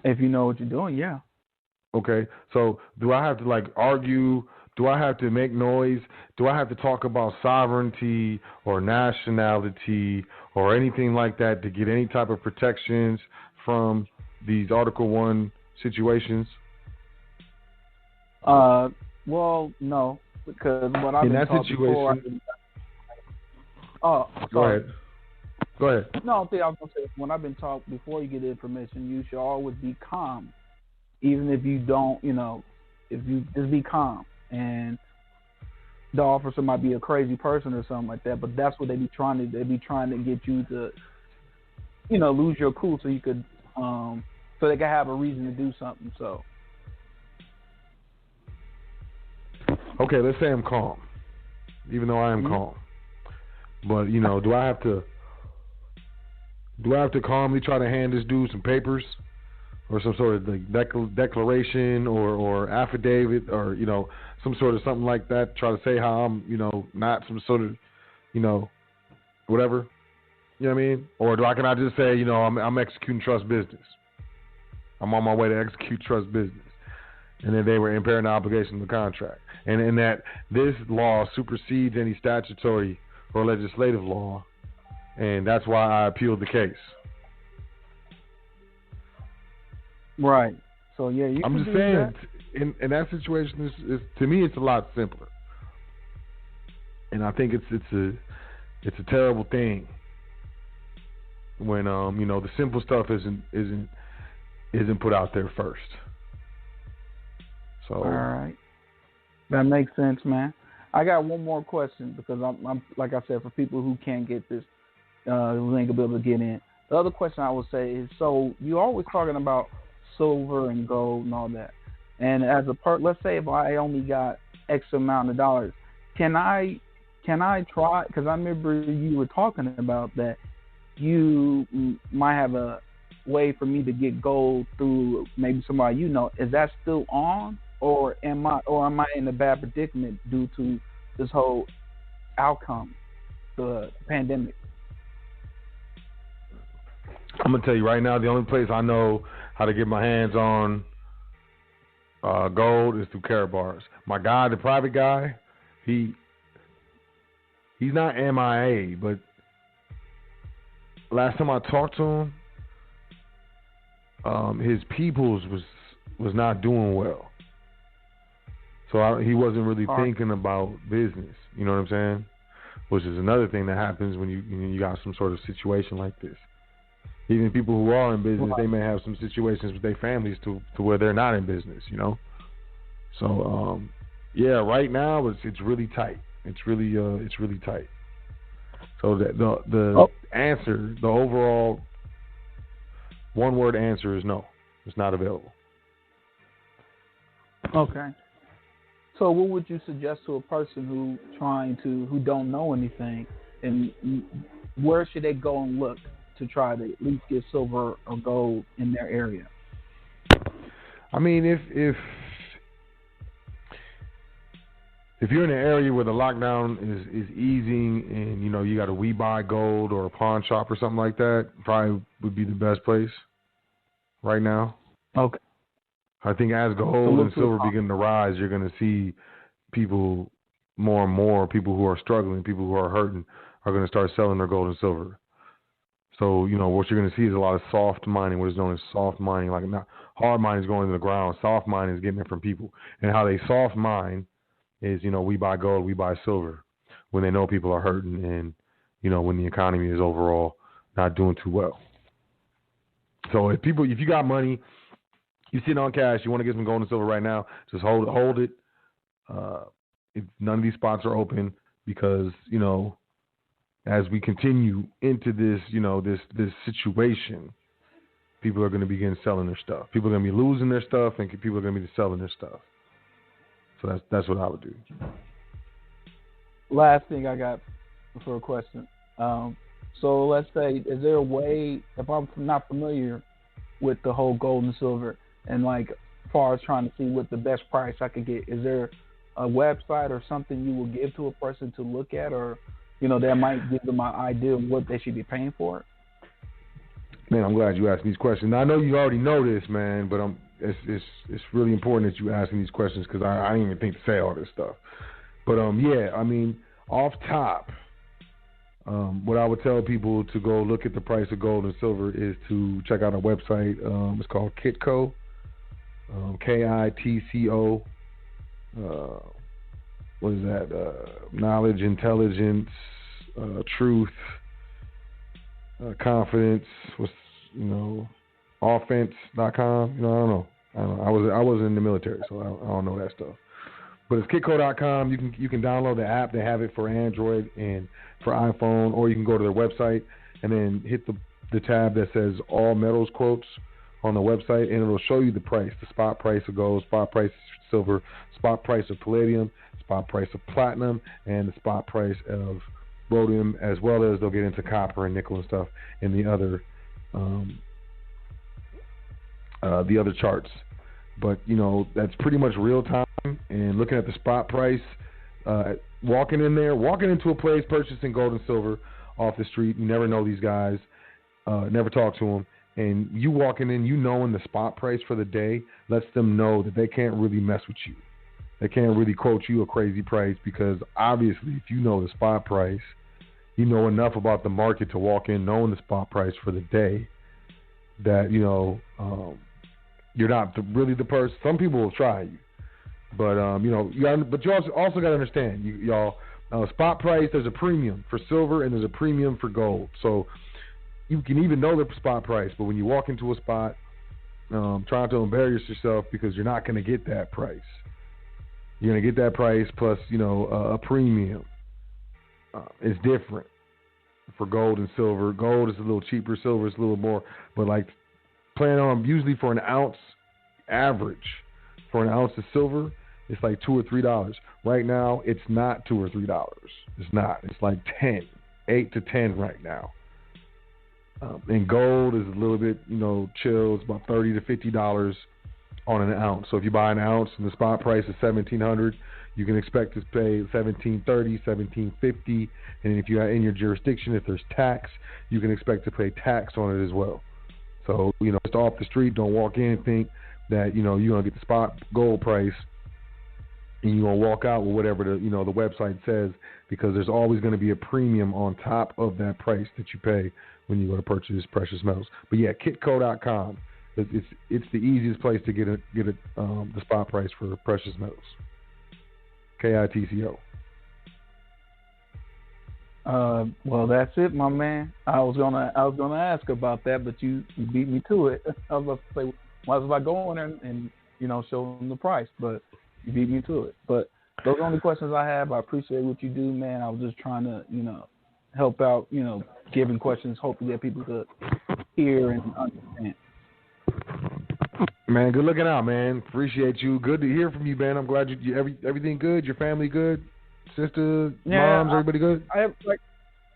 If you know what you're doing, yeah. Okay, so do I have to argue? Do I have to make noise? Do I have to talk about sovereignty or nationality or anything like that to get any type of protections from these Article 1 situations? Well, no, because what I've been taught before. Go ahead. No, I was gonna say, when I've been taught before you get the information, you should always be calm, even if you don't, if you just be calm. And the officer might be a crazy person or something like that, but that's what they be trying to get you to, lose your cool so you could, so they can have a reason to do something. So. Okay, let's say I'm calm, even though I am calm. But do I have to calmly try to hand this dude some papers or some sort of declaration or affidavit or some sort of something like that? Try to say how I'm not some sort of whatever. You know what I mean? Or can I just say I'm executing trust business? I'm on my way to execute trust business. and that they were impairing the obligation of the contract, and that this law supersedes any statutory or legislative law, and that's why I appealed the case. Right. So yeah, I'm just saying, in that situation, is to me, it's a lot simpler, and I think it's a terrible thing when the simple stuff isn't put out there first. So all right, that makes sense, man. I got one more question because I'm like I said, for people who can't get this link, be able to get in. The other question I would say is, so you're always talking about silver and gold and all that, and as a let's say if I only got X amount of dollars, can I try? Because I remember you were talking about that you might have a way for me to get gold through maybe somebody you know. Is that still on, or am I in a bad predicament due to this whole outcome, the pandemic? I'm gonna tell you right now, the only place I know how to get my hands on gold is through Karatbars. My guy, the private guy, he's not MIA, but last time I talked to him, his peoples was not doing well. So he wasn't really thinking about business. You know what I'm saying? Which is another thing that happens when you got some sort of situation like this. Even people who are in business, they may have some situations with their families to where they're not in business, you know. So yeah, right now it's really tight. It's really tight. So the answer, the overall one-word answer is no. It's not available. Okay. So what would you suggest to a person who don't know anything, and where should they go and look to try to at least get silver or gold in their area? I mean, if you're in an area where the lockdown is easing and you got a We Buy Gold or a pawn shop or something like that, probably would be the best place right now. Okay. I think as gold and silver begin to rise, you're going to see people more and more, people who are struggling, people who are hurting, are going to start selling their gold and silver. So, what you're going to see is a lot of soft mining, what is known as soft mining. Like, not hard mining is going to the ground. Soft mining is getting it from people. And how they soft mine is, we buy gold, we buy silver when they know people are hurting and, when the economy is overall not doing too well. So if you got money, you sit on cash, you want to get some gold and silver right now, just hold it. If none of these spots are open because, as we continue into this, this situation, people are going to begin selling their stuff. People are going to be losing their stuff, and people are going to be selling their stuff. So that's what I would do. Last thing I got for a question. So let's say, is there a way, if I'm not familiar with the whole gold and silver, and like as far as trying to see what the best price I could get, is there a website or something you will give to a person to look at, or that might give them an idea of what they should be paying for it? Man, I'm glad you asked these questions. Now, I know you already know this, man, but it's really important that you asking these questions because I didn't even think to say all this stuff. But yeah, I mean, off top, what I would tell people to go look at the price of gold and silver is to check out our website. It's called Kitco, KITCO. What is that? Knowledge, intelligence, truth, confidence. Offense.com. I don't know. I wasn't in the military, so I don't know that stuff. But it's kitco.com. You can download the app. They have it for Android and for iPhone, or you can go to their website and then hit the tab that says All Metals Quotes on the website, and it'll show you the price, the spot price of gold, spot price of silver, spot price of palladium, spot price of platinum, and the spot price of rhodium, as well as they'll get into copper and nickel and stuff in the other charts. But that's pretty much real time, and looking at the spot price, walking into a place purchasing gold and silver off the street, you never know these guys, never talk to them, and you walking in, you knowing the spot price for the day lets them know that they can't really mess with you. They can't really quote you a crazy price because obviously if you know the spot price, you know enough about the market to walk in knowing the spot price for the day that, you're not really the person. Some people will try you. But, but you also got to understand, y'all, spot price, there's a premium for silver and there's a premium for gold. So you can even know the spot price, but when you walk into a spot, trying to embarrass yourself because you're not going to get that price. You're going to get that price plus, a premium. It's different for gold and silver. Gold is a little cheaper, silver is a little more, but like plan on usually for an ounce average, for an ounce of silver, it's like $2 or $3. Right now, it's not $2 or $3. It's not. It's like 10, 8 to 10 right now. And gold is a little bit, chill. It's about $30 to $50 on an ounce. So if you buy an ounce and the spot price is $1,700, you can expect to pay $1,730, $1,750. And if you're in your jurisdiction, if there's tax, you can expect to pay tax on it as well. So, just off the street, don't walk in and think that, you're going to get the spot gold price and you're going to walk out with whatever the website says, because there's always going to be a premium on top of that price that you pay when you go to purchase precious metals. But yeah, kitco.com. It's the easiest place to get the spot price for precious metals. KITCO. Well, that's it, my man. I was gonna ask about that, but you beat me to it. I was about to say, might as well go in there and show them the price, but you beat me to it. But those are the only questions I have. I appreciate what you do, man. I was just trying to help out, giving questions, hopefully that people could hear and understand. Man, good looking out, man. Appreciate you. Good to hear from you, man. I'm glad everything good. Your family good? Sister, moms, everybody good?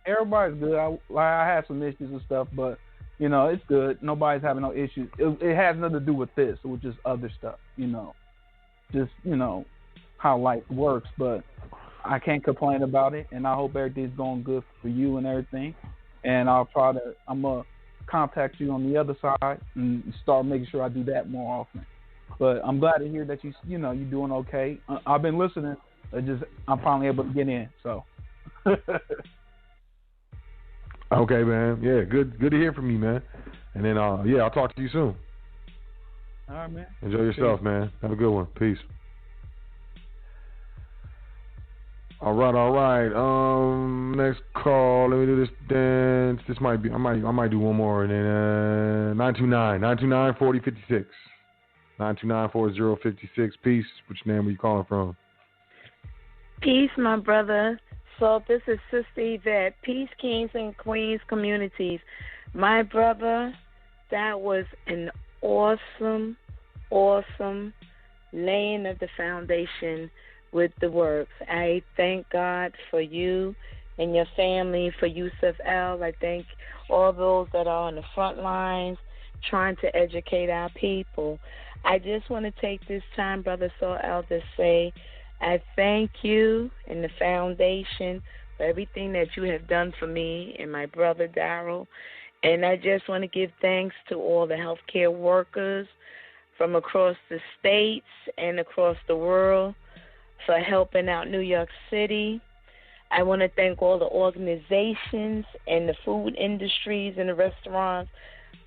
Everybody's good. I had some issues and stuff, but it's good. Nobody's having no issues. It has nothing to do with this, it was just other stuff. Just how life works. But I can't complain about it, and I hope everything's going good for you and everything. And I'm gonna contact you on the other side and start making sure I do that more often. But I'm glad to hear that you're doing okay. I've been listening. I'm finally able to get in. So. Okay, man. Yeah, good to hear from you, man. And then I'll talk to you soon. All right, man. Enjoy yourself, man. Have a good one. Peace. All right. Next call. Let me do this dance. This might be. I might do one more, and then 929-4056. 929-4056. Peace. Which name are you calling from? Peace, my brother. So this is Sister Yvette. Peace, Kings and Queens communities. My brother, that was an awesome laying of the foundation with the works. I thank God for you and your family, for Yusuf L. I thank all those that are on the front lines trying to educate our people. I just want to take this time, Brother Sot, to say I thank you and the foundation for everything that you have done for me and my brother Darrell. And I just want to give thanks to all the healthcare workers from across the states and across the world for helping out New York City. I want to thank all the organizations and the food industries and the restaurants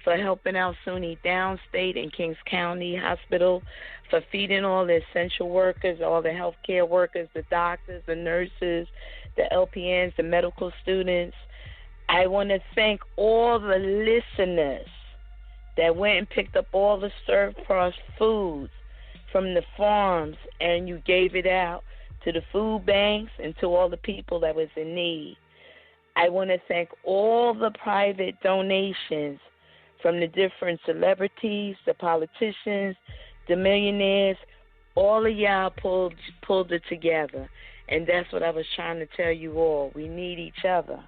for helping out SUNY Downstate and Kings County Hospital, for feeding all the essential workers, all the healthcare workers, the doctors, the nurses, the LPNs, the medical students. I want to thank all the listeners that went and picked up all the surplus foods from the farms and you gave it out to the food banks and to all the people that was in need. I want to thank all the private donations from the different celebrities, the politicians, the millionaires. All of y'all pulled it together. And that's what I was trying to tell you all. We need each other.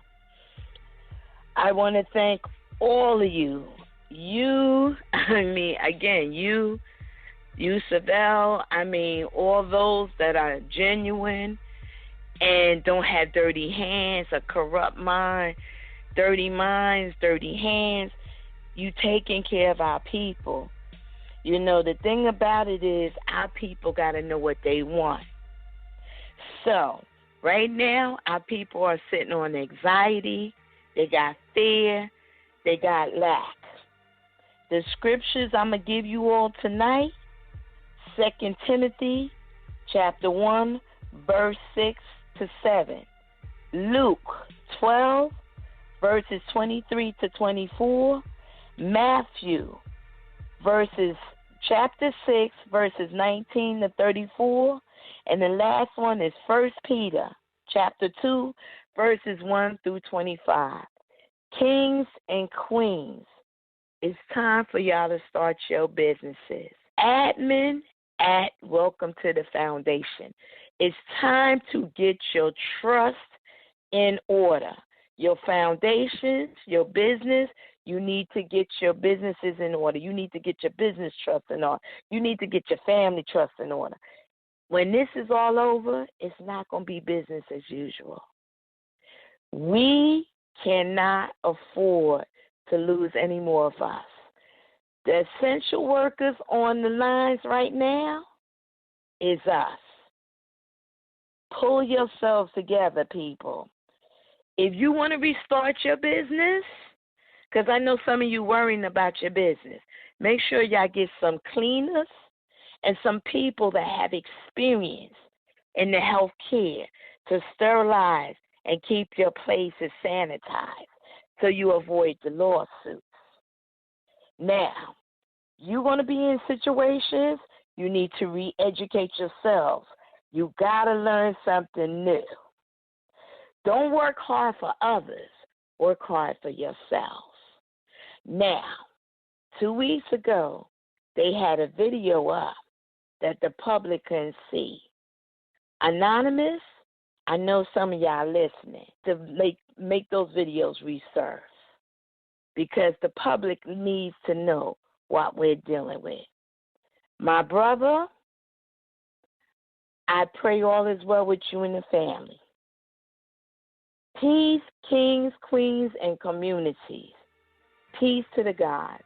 I want to thank all of you. You, Savelle, all those that are genuine and don't have dirty hands, a corrupt mind, dirty minds, dirty hands. you taking care of our people. You know, the thing about it is our people got to know what they want. So, right now, our people are sitting on anxiety. They got fear. They got lack. The scriptures I'm going to give you all tonight, 2 Timothy chapter 1, verse 6 to 7. Luke 12, verses 23 to 24. Matthew chapter 6, verses 19 to 34. And the last one is 1 Peter chapter 2, verses 1 through 25. Kings and queens, it's time for y'all to start your businesses. Admin at Welcome to the Foundation. It's time to get your trust in order. Your foundations, your business, you need to get your businesses in order. You need to get your business trust in order. You need to get your family trust in order. When this is all over, it's not going to be business as usual. We cannot afford to lose any more of us. The essential workers on the lines right now is us. Pull yourselves together, people. If you want to restart your business, because I know some of you worrying about your business, make sure y'all get some cleaners and some people that have experience in the health care to sterilize and keep your places sanitized so you avoid the lawsuits. Now, you're going to be in situations you need to re-educate yourselves. You got to learn something new. Don't work hard for others. Work hard for yourselves. Now, 2 weeks ago, they had a video up that the public can see. Anonymous, I know some of y'all listening to make those videos resurface because the public needs to know what we're dealing with. My brother, I pray all is well with you and the family. Peace, kings, queens, and communities. Peace to the gods.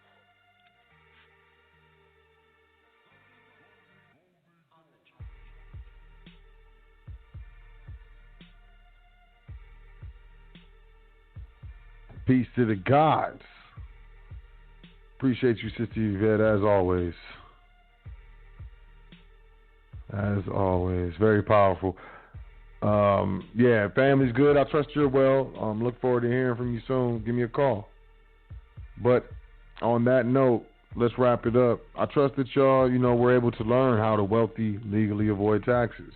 Peace to the gods. Appreciate you, Sister Yvette, as always. As always. Very powerful. Yeah, family's good. I trust you're well. Look forward to hearing from you soon. Give me a call. But on that note, let's wrap it up. I trust that y'all, were able to learn how the wealthy legally avoid taxes.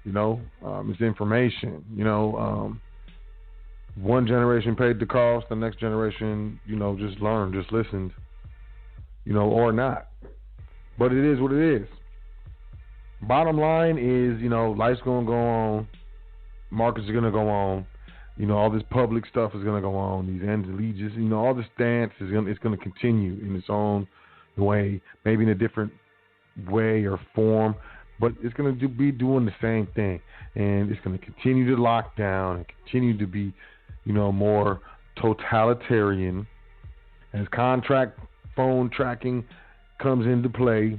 It's information. One generation paid the cost, the next generation, just learned, just listened, or not. But it is what it is. Bottom line is, life's going to go on, markets are going to go on, all this public stuff is going to go on, these ends allegiance, all this dance it's going to continue in its own way, maybe in a different way or form, but it's going to be doing the same thing, and it's going to continue to lock down and continue to be, more totalitarian as contract phone tracking comes into play.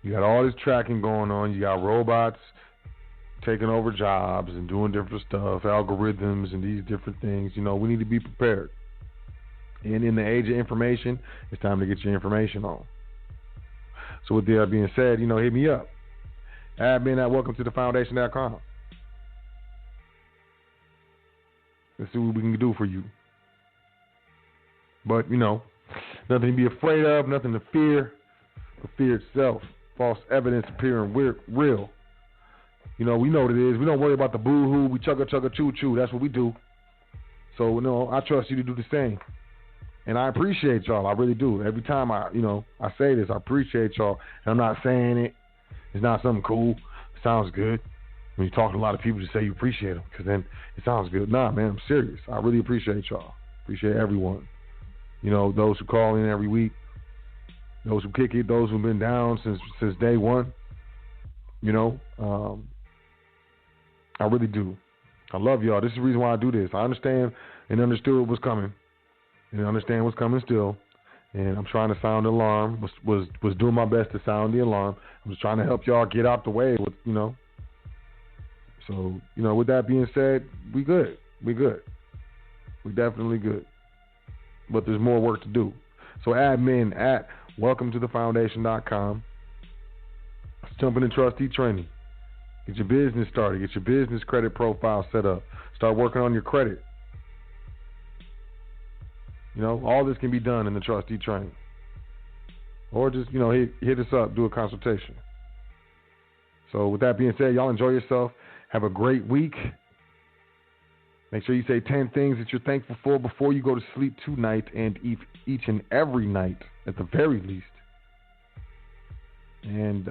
You got all this tracking going on. You got robots taking over jobs and doing different stuff, algorithms and these different things. We need to be prepared. And in the age of information, it's time to get your information on. So with that being said, hit me up. Admin at welcometothefoundation.com. Let's see what we can do for you. But, nothing to be afraid of, nothing to fear, but fear itself. False evidence appearing real. We know what it is. We don't worry about the boo-hoo. We chugga choo-choo. That's what we do. So, I trust you to do the same. And I appreciate y'all. I really do. Every time I say this, I appreciate y'all. And I'm not saying it. It's not something cool. It sounds good. When you talk to a lot of people, just say you appreciate them because then it sounds good. Nah, man, I'm serious. I really appreciate y'all. Appreciate everyone. Those who call in every week. Those who kick it, those who've been down since day one, I really do. I love y'all. This is the reason why I do this. I understand and understood what was coming. and understand what's coming still. And I'm trying to sound the alarm. Was doing my best to sound the alarm. I'm just trying to help y'all get out the way with, So, with that being said, we good. We definitely good. But there's more work to do. So admin at welcometothefoundation.com. Let's jump into trustee training. Get your business started. Get your business credit profile set up. Start working on your credit. All this can be done in the trustee training. Or just, hit us up, do a consultation. So with that being said, y'all enjoy yourself. Have a great week. Make sure you say 10 things that you're thankful for before you go to sleep tonight and each and every night at the very least. And,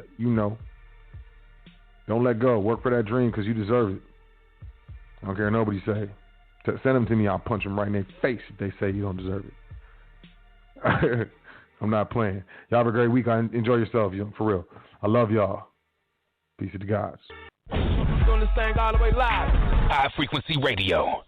don't let go. Work for that dream because you deserve it. I don't care what nobody say. Send them to me. I'll punch them right in their face if they say you don't deserve it. I'm not playing. Y'all have a great week. Enjoy yourself, for real. I love y'all. Peace to the gods. Doing this thing all the way live. High Frequency Radio.